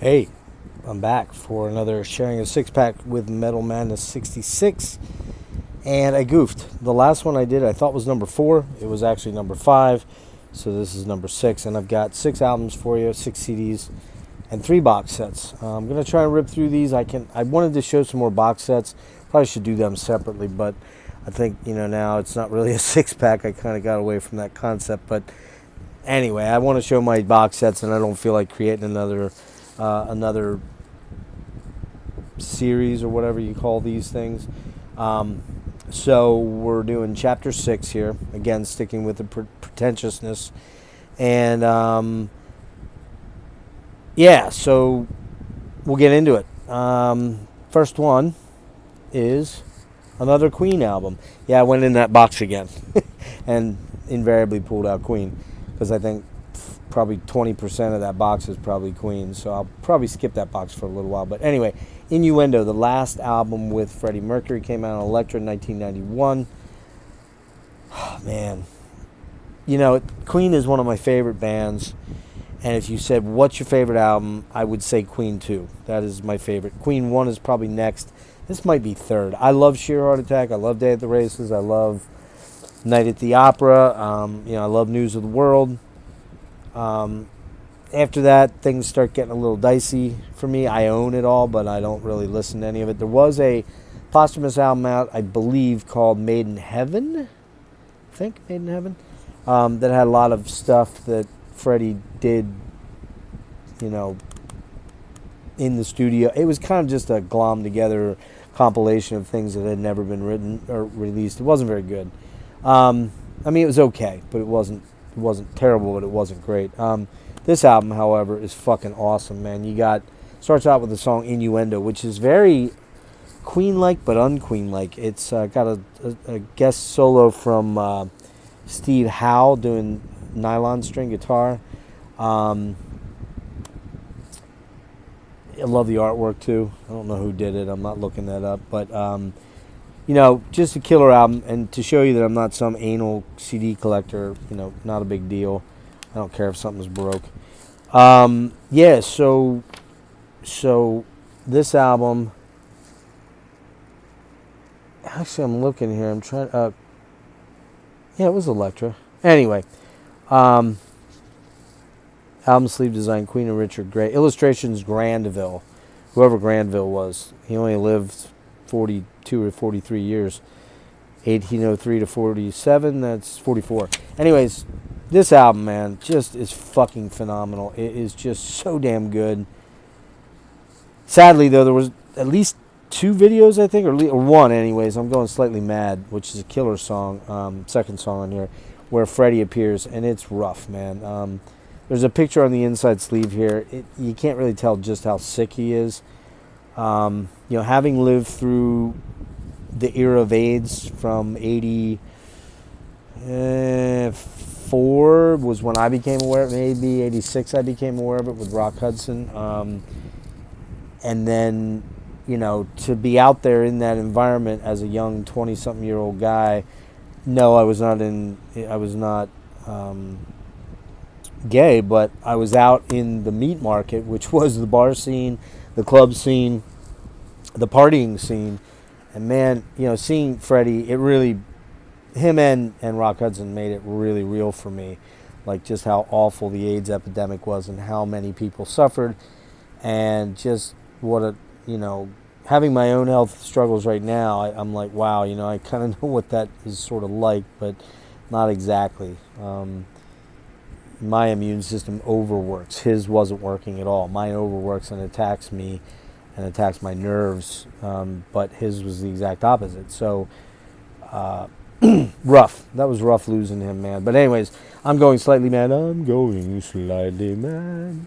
Hey, I'm back for another sharing a six pack with Metalmadness66, and I goofed. The last one I did I thought was number 4. It was actually number 5, so this is number 6, and I've got 6 albums for you, 6 CDs, and 3 box sets. I'm gonna try and rip through these. I wanted to show some more box sets. Probably should do them separately, but I think now it's not really a six pack. I kind of got away from that concept, but anyway, I want to show my box sets, and I don't feel like creating another series or whatever you call these things. So we're doing chapter 6 here, again sticking with the pretentiousness, and yeah, so we'll get into it. First one is another Queen album. Yeah, I went in that box again and invariably pulled out Queen, because I think probably 20% of that box is probably Queen, so I'll probably skip that box for a little while. But anyway, Innuendo, the last album with Freddie Mercury, came out on Elektra in 1991. Oh, man. Queen is one of my favorite bands, and if you said, what's your favorite album, I would say Queen 2. That is my favorite. Queen 1 is probably next. This might be third. I love Sheer Heart Attack. I love Day at the Races. I love Night at the Opera. I love News of the World. After that, things start getting a little dicey for me. I own it all, but I don't really listen to any of it. There was a posthumous album out, I believe, called Made in Heaven. I think Made in Heaven. That had a lot of stuff that Freddie did, in the studio. It was kind of just a glom together compilation of things that had never been written or released. It wasn't very good. It was okay, but it wasn't terrible, but it wasn't great. This album, however, is fucking awesome, man. Starts out with the song Innuendo, which is very Queen-like, but un-Queen-like. It's got a guest solo from Steve Howe doing nylon string guitar. I love the artwork, too. I don't know who did it. I'm not looking that up, but just a killer album, and to show you that I'm not some anal CD collector, not a big deal. I don't care if something's broke. Yeah, so this album, actually I'm looking here, I'm trying, yeah, it was Elektra. Anyway, album sleeve design, Queen and Richard Gray. Illustrations, Grandville. Whoever Grandville was. He only lived 42 or 43 years. 1803 to 47, that's 44. Anyways, this album, man, just is fucking phenomenal. It is just so damn good. Sadly, though, there was at least 2 videos, I think, or one anyways. I'm Going Slightly Mad, which is a killer song, second song on here, where Freddie appears, and it's rough, man. There's a picture on the inside sleeve here. You can't really tell just how sick he is. Having lived through the era of AIDS from 84 was when I became aware of it. Maybe 86 I became aware of it with Rock Hudson. And then, to be out there in that environment as a young 20-something-year-old guy, no, I was not gay, but I was out in the meat market, which was the bar scene, the club scene, the partying scene. And man, seeing Freddie, it really, him and Rock Hudson made it really real for me. Like just how awful the AIDS epidemic was and how many people suffered, and just what having my own health struggles right now, I'm like, wow, I kind of know what that is sort of like, but not exactly. My immune system overworks. His wasn't working at all. Mine overworks and attacks me and attacks my nerves, but his was the exact opposite. So rough. That was rough losing him, man. But anyways, I'm Going Slightly Mad. I'm Going Slightly Mad.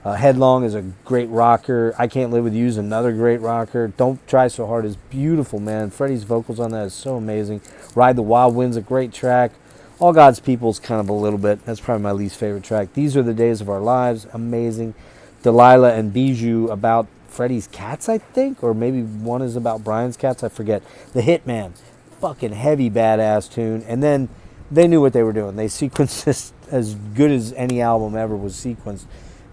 Headlong is a great rocker. I Can't Live With You is another great rocker. Don't Try So Hard is beautiful, man. Freddie's vocals on that is so amazing. Ride the Wild Wind's a great track. All God's People's kind of a little bit. That's probably my least favorite track. These Are the Days of Our Lives, amazing. Delilah and Bijou, about Freddie's cats, I think, or maybe one is about Brian's cats, I forget. The Hitman, fucking heavy badass tune. And then they knew what they were doing. They sequenced this as good as any album ever was sequenced.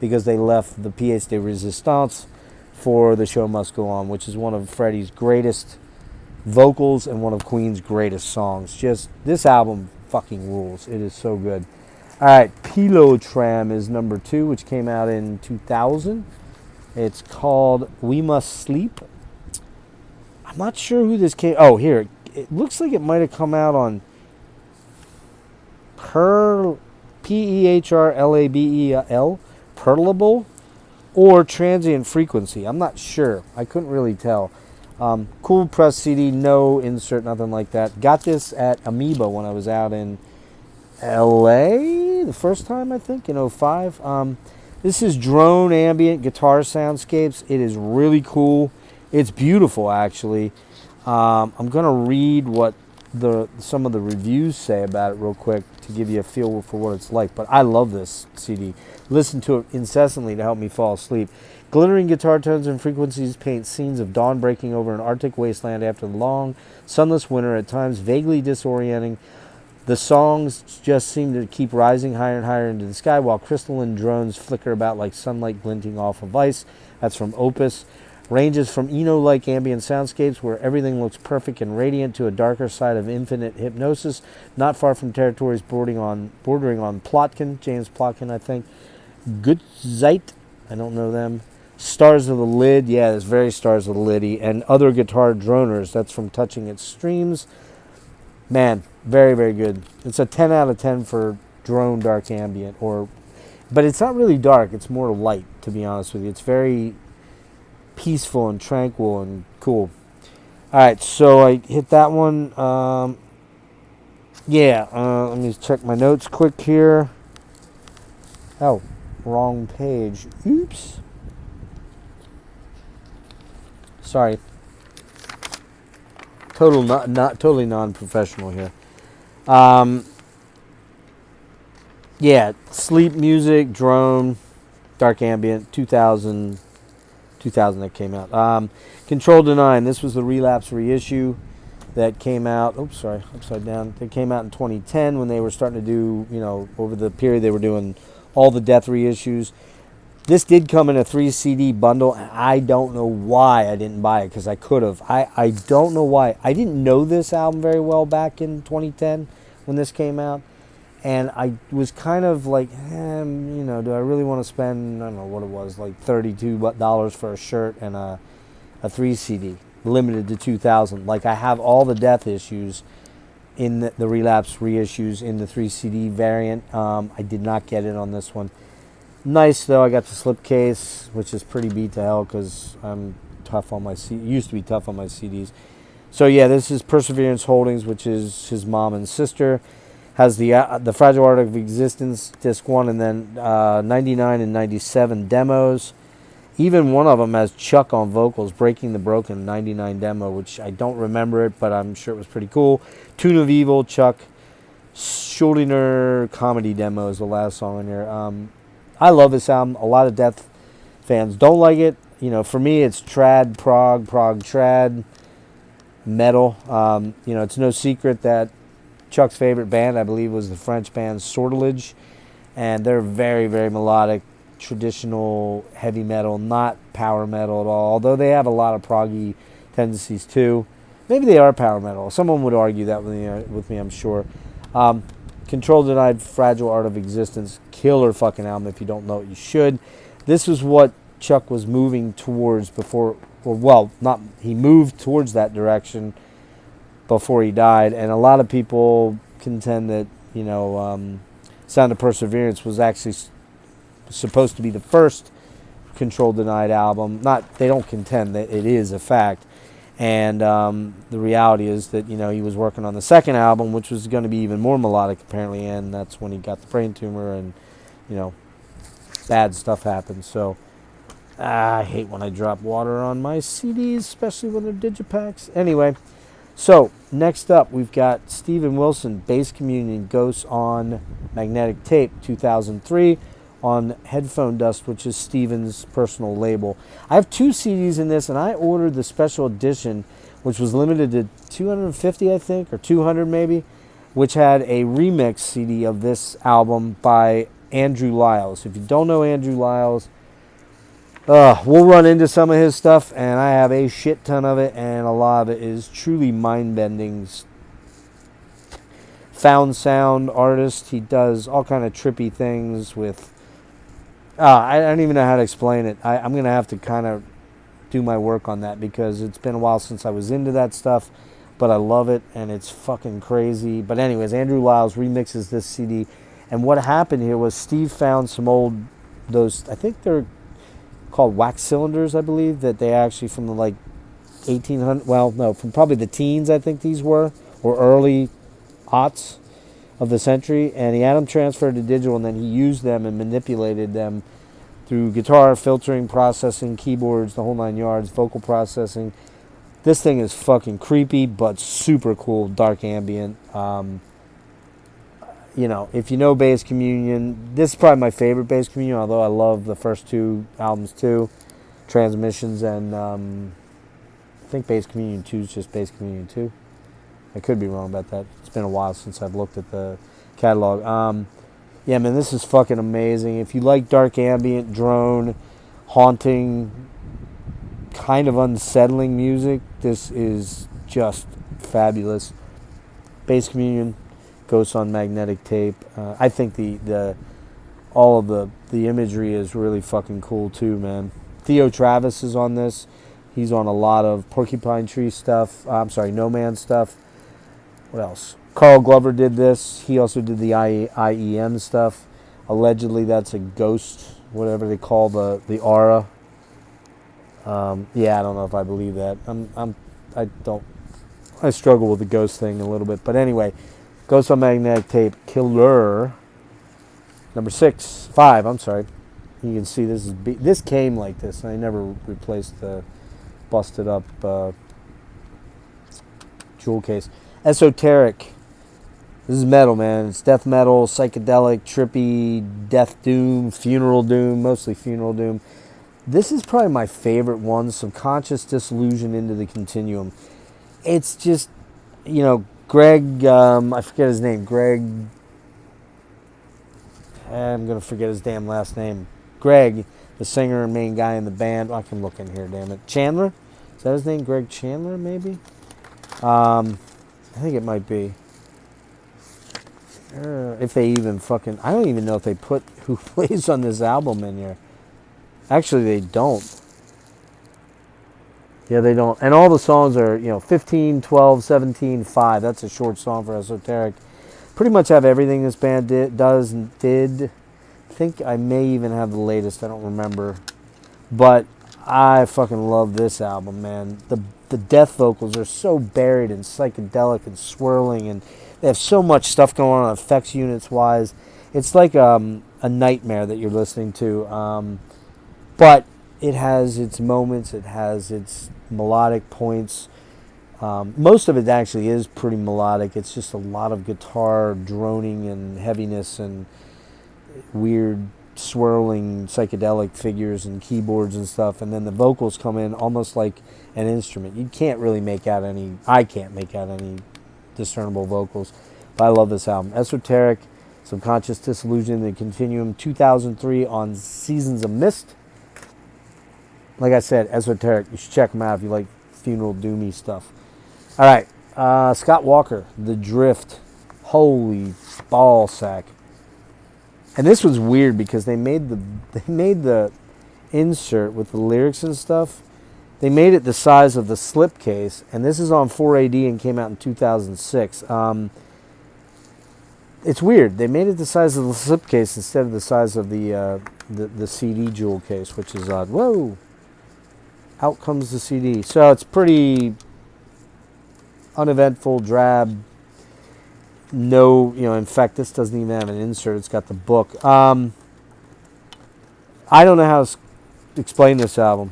because they left the Pièce de Résistance for The Show Must Go On, which is one of Freddie's greatest vocals and one of Queen's greatest songs. Just, this album fucking rules. It is so good. All right, Pilotram is number 2, which came out in 2000. It's called We Must Sleep. I'm not sure who this came... Oh, here. It looks like it might have come out on Pehrlabel, Perlable, or Transient Frequency. I'm not sure. I couldn't really tell. Cool press CD, no insert, nothing like that. Got this at Amoeba when I was out in LA the first time, I think, in 05. This is drone ambient guitar soundscapes. It is really cool. It's beautiful, actually. I'm going to read what some of the reviews say about it real quick to give you a feel for what it's like. But I love this CD. Listen to it incessantly to help me fall asleep. Glittering guitar tones and frequencies paint scenes of dawn breaking over an Arctic wasteland after the long, sunless winter, at times vaguely disorienting. The songs just seem to keep rising higher and higher into the sky while crystalline drones flicker about like sunlight glinting off of ice. That's from Opus. Ranges from Eno-like ambient soundscapes where everything looks perfect and radiant to a darker side of infinite hypnosis, not far from territories bordering on Plotkin, James Plotkin, I think. Gutzeit, I don't know them. Stars of the Lid, yeah, it's very Stars of the Liddy, and Other Guitar Droners, that's from Touching Its Streams. Man, very, very good. It's a 10 out of 10 for drone dark ambient, but it's not really dark, it's more light, to be honest with you. It's very peaceful and tranquil and cool. Alright, so I hit that one. Let me check my notes quick here. Oh, wrong page. Oops. Sorry. Not totally non-professional here. Sleep music, drone, dark ambient, 2000 that came out. Control Denied. This was the Relapse reissue that came out. Oops, sorry, upside down. They came out in 2010 when they were starting to do, over the period they were doing all the Death reissues. This did come in a 3 CD bundle. I don't know why I didn't buy it, because I could have. I don't know why. I didn't know this album very well back in 2010 when this came out. And I was kind of like, do I really want to spend, I don't know what it was, like $32 for a shirt and a 3 CD, limited to 2000. Like, I have all the Death issues in the Relapse reissues in the 3 CD variant. I did not get it on this one. Nice, though. I got the slipcase, which is pretty beat to hell because I'm tough on my used to be tough on my CDs. So, yeah, this is Perseverance Holdings, which is his mom and sister. Has the Fragile Art of Existence, Disc 1, and then 99 and 97 demos. Even one of them has Chuck on vocals, Breaking the Broken, 99 demo, which I don't remember it, but I'm sure it was pretty cool. Tune of Evil, Chuck. Schuldiner Comedy demo is the last song in here. I love this album. A lot of Death fans don't like it. For me, it's trad, prog trad, metal. It's no secret that Chuck's favorite band, I believe, was the French band Sortilege, and they're very, very melodic, traditional heavy metal, not power metal at all, although they have a lot of proggy tendencies too. Maybe they are power metal. Someone would argue that with me, I'm sure. Control Denied, Fragile Art of Existence, killer fucking album. If you don't know it, you should. This was what Chuck was moving towards he moved towards that direction before he died, and a lot of people contend that Sound of Perseverance was actually supposed to be the first Control Denied album. They don't contend, that it is a fact, and the reality is that he was working on the second album, which was going to be even more melodic apparently, and that's when he got the brain tumor and bad stuff happened. So I hate when I drop water on my CDs, especially when they're digipacks. Anyway. So, next up, we've got Steven Wilson, Bass Communion, Ghosts on Magnetic Tape, 2003, on Headphone Dust, which is Steven's personal label. I have 2 CDs in this, and I ordered the special edition, which was limited to 250, I think, or 200 maybe, which had a remix CD of this album by Andrew Lyles. If you don't know Andrew Lyles, we'll run into some of his stuff, and I have a shit ton of it, and a lot of it is truly mind-bending. Found sound artist. He does all kind of trippy things with... I don't even know how to explain it. I'm going to have to kind of do my work on that, because it's been a while since I was into that stuff, but I love it, and it's fucking crazy. But anyways, Andrew Lyles remixes this CD, and what happened here was Steve found some old, I think they're called wax cylinders, I believe, that they actually from the like 1800, well, no, from probably the teens, I think these were, or early aughts of the century, and he had them transferred to digital, and then he used them and manipulated them through guitar, filtering, processing, keyboards, the whole 9 yards, vocal processing. This thing is fucking creepy, but super cool, dark ambient. If you know Bass Communion, this is probably my favorite Bass Communion, although I love the first two albums too, Transmissions, and I think Bass Communion 2 is just Bass Communion 2. I could be wrong about that. It's been a while since I've looked at the catalog. Yeah, man, this is fucking amazing. If you like dark ambient, drone, haunting, kind of unsettling music, this is just fabulous. Bass Communion, Ghosts on Magnetic Tape. I think all of the imagery is really fucking cool too, man. Theo Travis is on this. He's on a lot of Porcupine Tree stuff. No Man stuff. What else? Carl Glover did this. He also did the IEM stuff. Allegedly, that's a ghost, whatever they call the aura. Yeah, I don't know if I believe that. I struggle with the ghost thing a little bit. But anyway, Ghost on Magnetic Tape, Killer. Number 5. I'm sorry. You can see this came like this. I never replaced the busted up jewel case. Esoteric. This is metal, man. It's death metal, psychedelic, trippy, death doom, funeral doom, mostly funeral doom. This is probably my favorite one, Subconscious Disillusion into the Continuum. It's just, Greg, I forget his name, I'm going to forget his damn last name. Greg, the singer and main guy in the band. I can look in here, damn it. Chandler? Is that his name? Greg Chandler, maybe? I think it might be. If they even fucking... I don't even know if they put who plays on this album in here. Actually, they don't. Yeah, they don't. And all the songs are, 15, 12, 17, 5. That's a short song for Esoteric. Pretty much have everything this band does and did. I think I may even have the latest. I don't remember. But I fucking love this album, man. The death vocals are so buried and psychedelic and swirling, and they have so much stuff going on effects units wise. It's like a nightmare that you're listening to. But it has its moments. It has its melodic points. Most of it actually is pretty melodic. It's just a lot of guitar droning and heaviness and weird swirling psychedelic figures and keyboards and stuff, and then the vocals come in almost like an instrument. You can't really make out any... I can't make out any discernible vocals, but I love this album. Esoteric, Subconscious Disillusion, The Continuum, 2003 on Seasons of Mist. Like I said, Esoteric, you should check them out if you like funeral doomy stuff. All right, Scott Walker, The Drift. Holy ball sack. And this was weird because they made the insert with the lyrics and stuff. They made it the size of the slipcase, and this is on 4AD and came out in 2006. It's weird. They made it the size of the slipcase instead of the size of the CD jewel case, which is odd. Whoa! Out comes the CD. So it's pretty uneventful, drab. No, in fact, this doesn't even have an insert. It's got the book. I don't know how to explain this album.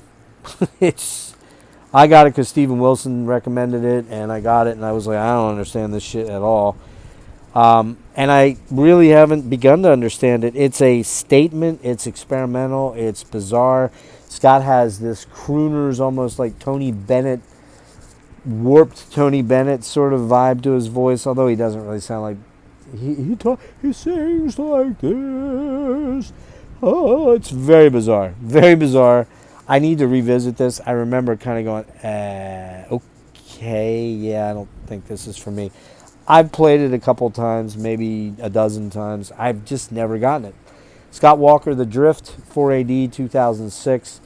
I got it because Steven Wilson recommended it, and I got it, and I was like, I don't understand this shit at all. And I really haven't begun to understand it. It's a statement. It's experimental. It's bizarre. Scott has this crooner's almost like Tony Bennett, warped Tony Bennett sort of vibe to his voice, although he doesn't really sound like he sings like this. Oh, it's very bizarre. Very bizarre. I need to revisit this. I remember kind of going, okay, yeah, I don't think this is for me. I've played it a couple times, maybe a dozen times. I've just never gotten it. Scott Walker, The Drift, 4AD, 2006.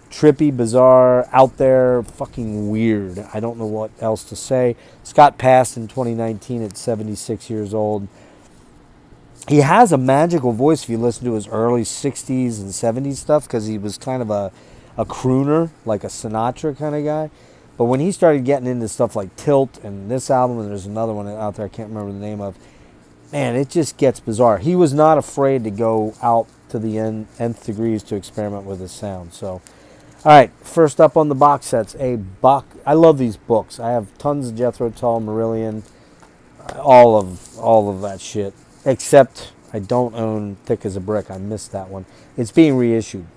Trippy, bizarre, out there, fucking weird. I don't know what else to say. Scott passed in 2019 at 76 years old. He has a magical voice if you listen to his early 60s and 70s stuff, because he was kind of a crooner, like a Sinatra kind of guy. But when he started getting into stuff like Tilt and this album, and there's another one out there I can't remember the name of, man, it just gets bizarre. He was not afraid to go out to the nth degrees to experiment with his sound. So, all right, first up on the box sets, I love these books. I have tons of Jethro Tull, Marillion, all of that shit. Except I don't own Thick as a Brick. I missed that one. It's being reissued.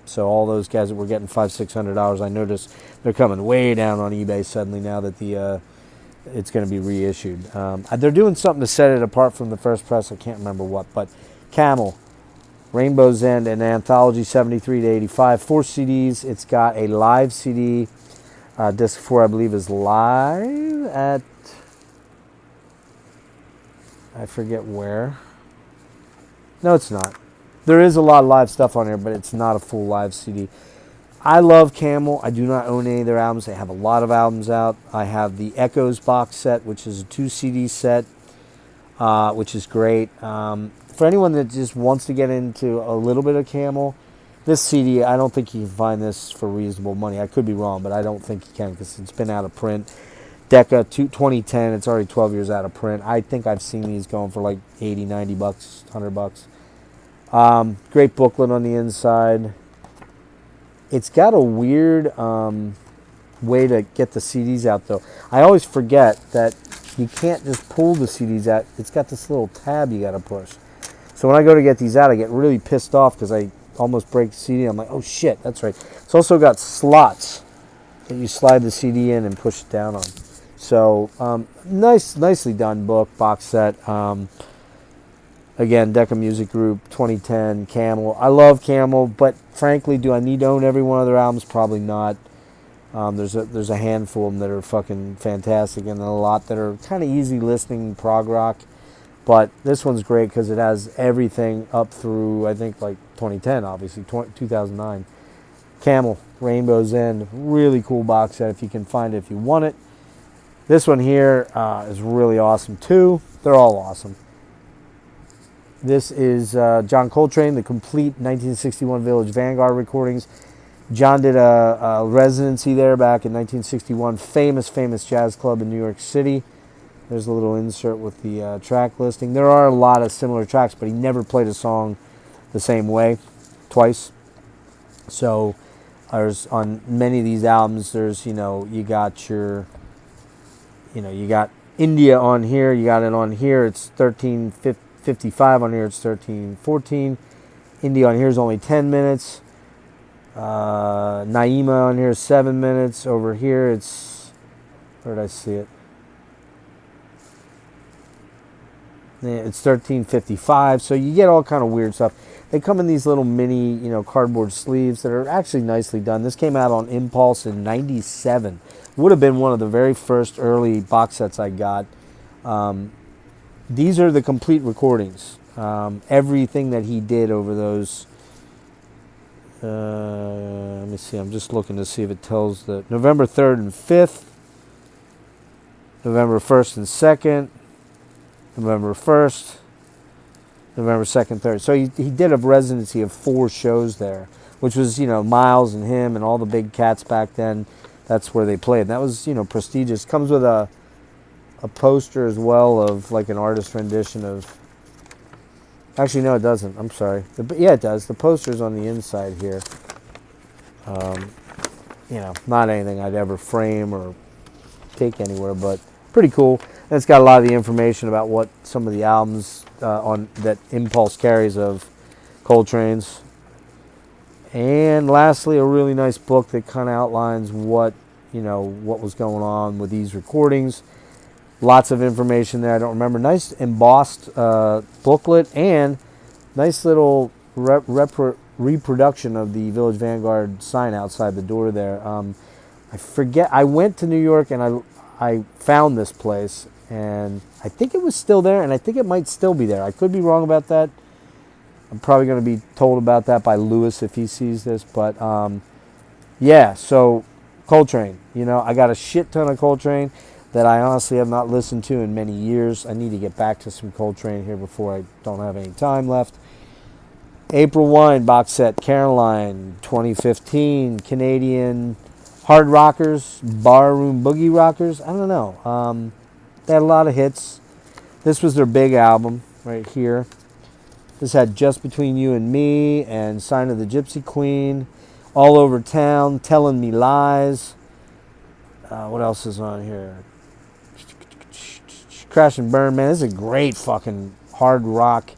So all those guys that were getting $500-600, I noticed they're coming way down on eBay suddenly now that it's going to be reissued. They're doing something to set it apart from the first press. I can't remember what, but Camel, Rainbow's End, and Anthology 73 to 85, 4 CDs. It's got a live CD. Disc 4, I believe, is live at, I forget where. No, it's not. There is a lot of live stuff on here, but it's not a full live CD. I love Camel. I do not own any of their albums. They have a lot of albums out. I have the Echoes box set, which is a 2 CD set, which is great. For anyone that just wants to get into a little bit of Camel, this CD, I don't think you can find this for reasonable money. I could be wrong, but I don't think you can, because it's been out of print. Decca 2010, it's already 12 years out of print. I think I've seen these going for like 80, 90 bucks, 100 bucks. Great booklet on the inside. It's got a weird way to get the CDs out, though. I always forget that you can't just pull the CDs out. It's got this little tab you got to push. So when I go to get these out, I get really pissed off because I almost break the CD. I'm like, oh shit, that's right. It's also got slots that you slide the CD in and push it down on. So nicely done book, box set. Again, Decca Music Group, 2010, Camel. I love Camel, but frankly, do I need to own every one of their albums? Probably not. There's a handful of them that are fucking fantastic, and a lot that are kind of easy listening prog rock. But this one's great because it has everything up through, I think, like 2010, obviously, 2009. Camel, Rainbow's End, really cool box set if you can find it, if you want it. This one here is really awesome too. They're all awesome. This is John Coltrane, the complete 1961 Village Vanguard recordings. John did a residency there back in 1961. Famous jazz club in New York City. There's a little insert with the track listing. There are a lot of similar tracks, but he never played a song the same way twice. So there's, on many of these albums, there's, you got India on here. You got it on here. It's 13:55 on here. It's 13:14. India on here is only 10 minutes. Naima on here is 7 minutes. Over here it's, where did I see it? It's 13:55. So you get all kind of weird stuff. They come in these little mini, cardboard sleeves that are actually nicely done. This came out on Impulse in '97. Would have been one of the very first early box sets I got. These are the complete recordings. Everything that he did over those. Let me see. I'm just looking to see if it tells the November 3rd and 5th, November 1st and 2nd, November 1st, November 2nd, 3rd. So he did a residency of 4 shows there, which was, Miles and him and all the big cats back then. That's where they played. That was, prestigious. Comes with a poster as well of like an artist rendition of. Actually, no, it doesn't. I'm sorry. Yeah, it does. The poster's on the inside here. Not anything I'd ever frame or take anywhere, but pretty cool. And it's got a lot of the information about what some of the albums on that Impulse carries of Coltrane's. And lastly, a really nice book that kind of outlines what was going on with these recordings. Lots of information there. I don't remember. Nice embossed booklet and nice little reproduction of the Village Vanguard sign outside the door there. I forget. I went to New York and I found this place, and I think it was still there, and I think it might still be there. I could be wrong about that. I'm probably going to be told about that by Lewis if he sees this. But yeah, so Coltrane. You know, I got a shit ton of Coltrane that I honestly have not listened to in many years. I need to get back to some Coltrane here before I don't have any time left. April Wine box set, Caroline, 2015, Canadian hard rockers, barroom boogie rockers. I don't know. They had a lot of hits. This was their big album right here. This had Just Between You and Me and Sign of the Gypsy Queen, All Over Town, Telling Me Lies. What else is on here? Crash and Burn, man. This is a great fucking hard rock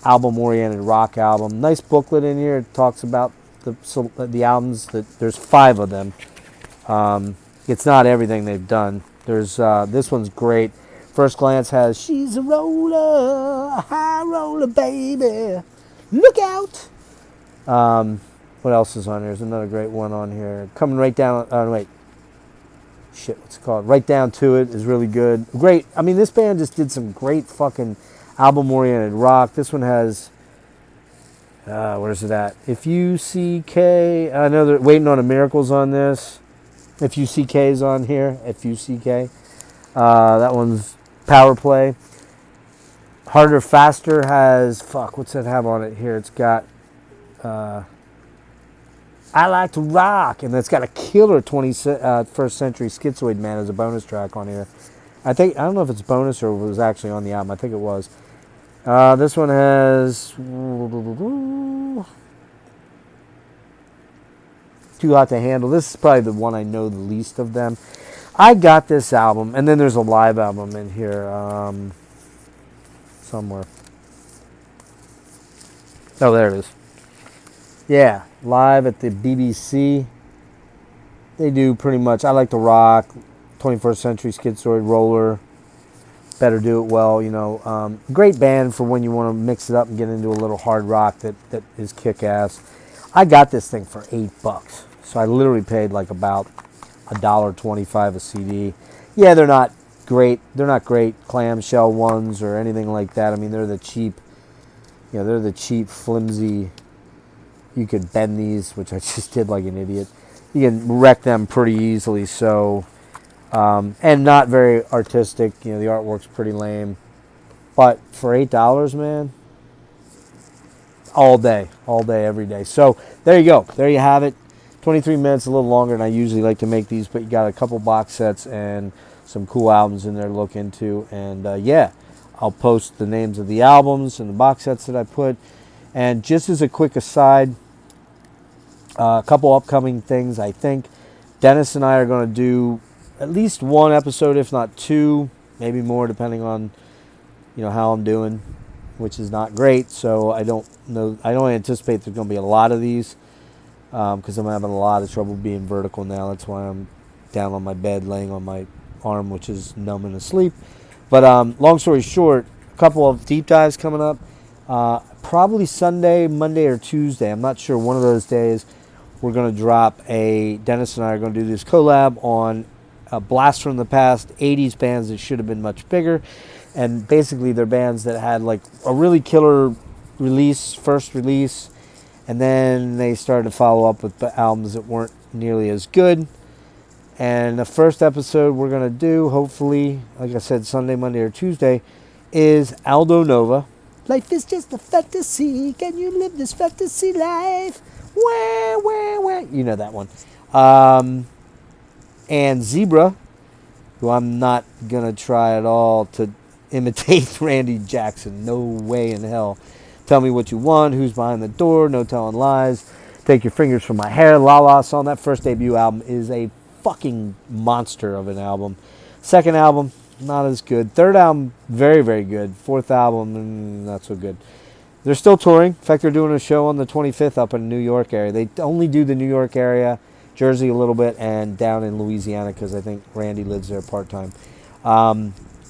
album-oriented rock album. Nice booklet in here. It talks about the albums. There's 5 of them. It's not everything they've done. There's this one's great. First glance has She's a Roller, a High Roller, baby. Look out. What else is on here? There's another great one on here. Coming Right Down. Wait. Shit, what's it called? Right Down to It is really good. Great. I mean, this band just did some great fucking album-oriented rock. This one has, where's it at? If You See K. I know they're waiting on a Miracles on this. If You See K is on here. If You See K. That one's Power Play. Harder Faster has, what's that have on it here? It's got, I Like to Rock, and it's got a killer 21st Century Schizoid Man as a bonus track on here. I don't know if it's bonus or it was actually on the album. I think it was. This one has Too Hot to Handle. This is probably the one I know the least of them. I got this album, and then there's a live album in here somewhere. Oh, there it is. Yeah, live at the BBC. They do pretty much I Like to Rock, 21st Century Schizoid, Roller, Better Do It Well, you know. Great band for when you want to mix it up and get into a little hard rock that is kick-ass. I got this thing for $8. So I literally paid like about $1.25 a CD. Yeah, they're not great. They're not great clamshell ones or anything like that. I mean, they're the cheap, they're the cheap, flimsy. You could bend these, which I just did like an idiot. You can wreck them pretty easily. So, and not very artistic. The artwork's pretty lame. But for $8, man, all day, every day. So there you go. There you have it. 23 minutes, a little longer than I usually like to make these, but you got a couple box sets and some cool albums in there to look into. And yeah, I'll post the names of the albums and the box sets that I put. And just as a quick aside, a couple upcoming things, I think. Dennis and I are going to do at least one episode, if not 2, maybe more, depending on, how I'm doing, which is not great. So I don't anticipate there's going to be a lot of these because I'm having a lot of trouble being vertical now. That's why I'm down on my bed, laying on my arm, which is numb and asleep. But long story short, a couple of deep dives coming up. Probably Sunday, Monday, or Tuesday. I'm not sure. One of those days, we're going to drop Dennis and I are going to do this collab on a blast from the past, 80s bands that should have been much bigger. And basically, they're bands that had like a really killer first release, and then they started to follow up with albums that weren't nearly as good. And the first episode we're going to do, hopefully, like I said, Sunday, Monday, or Tuesday, is Aldo Nova. Life is just a fantasy. Can you live this fantasy life? Where? You know that one. And Zebra, who I'm not going to try at all to imitate Randy Jackson. No way in hell. Tell Me What You Want, Who's Behind the Door, No Telling Lies, Take Your Fingers From My Hair, La La Song. That first debut album is a fucking monster of an album. Second album, not as good. Third album, very, very good. Fourth album, not so good. They're still touring. In fact, they're doing a show on the 25th up in the New York area. They only do the New York area, Jersey a little bit, and down in Louisiana because I think Randy lives there part-time.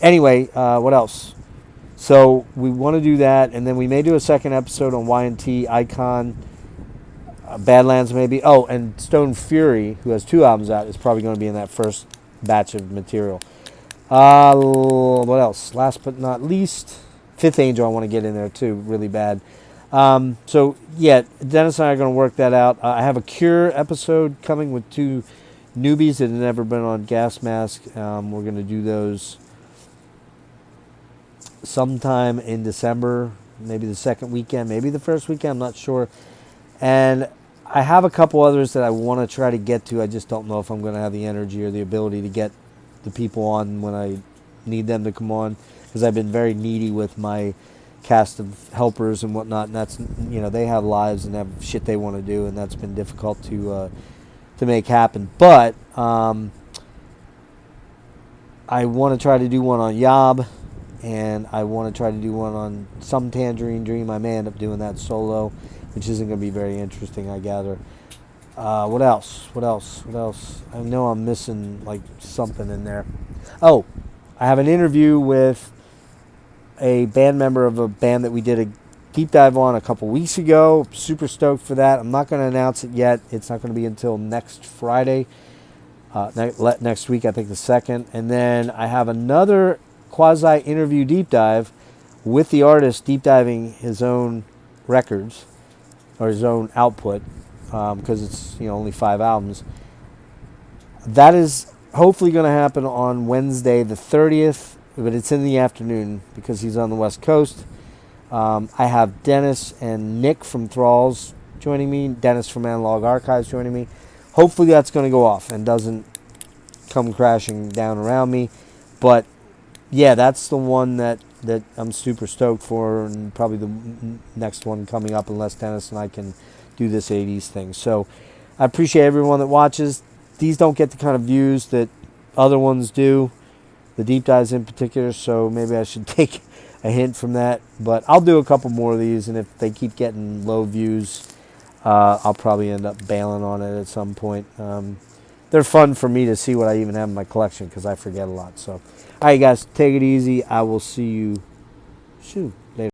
Anyway, what else? So we want to do that, and then we may do a second episode on Y&T, Icon, Badlands maybe. Oh, and Stone Fury, who has 2 albums out, is probably going to be in that first batch of material. What else? Last but not least, Fifth Angel I want to get in there too, really bad. So, yeah, Dennis and I are going to work that out. I have a Cure episode coming with 2 newbies that have never been on Gas Mask. We're going to do those sometime in December, maybe the second weekend, maybe the first weekend, I'm not sure. And I have a couple others that I want to try to get to. I just don't know if I'm going to have the energy or the ability to get the people on when I need them to come on, because I've been very needy with my cast of helpers and whatnot, and that's, they have lives and have shit they want to do, and that's been difficult to make happen. But I want to try to do one on Yob, and I want to try to do one on Some Tangerine Dream. I may end up doing that solo, which isn't going to be very interesting, I gather. What else? I know I'm missing like something in there. Oh, I have an interview with a band member of a band that we did a deep dive on a couple weeks ago. Super stoked for that. I'm not going to announce it yet. It's not going to be until next Friday, next week, I think the 2nd. And then I have another quasi-interview deep dive with the artist deep diving his own records or his own output, because it's only 5 albums. That is hopefully going to happen on Wednesday the 30th, but it's in the afternoon because he's on the West Coast. I have Dennis and Nick from Thralls joining me, Dennis from Analog Archives joining me. Hopefully that's going to go off and doesn't come crashing down around me. But yeah, that's the one that I'm super stoked for, and probably the next one coming up, unless Dennis and I can do this 80s thing. So I appreciate everyone that watches. These don't get the kind of views that other ones do, the deep dives in particular, so maybe I should take a hint from that. But I'll do a couple more of these, and if they keep getting low views, I'll probably end up bailing on it at some point. They're fun for me to see what I even have in my collection, because I forget a lot. So, all right, guys, take it easy. I will see you soon.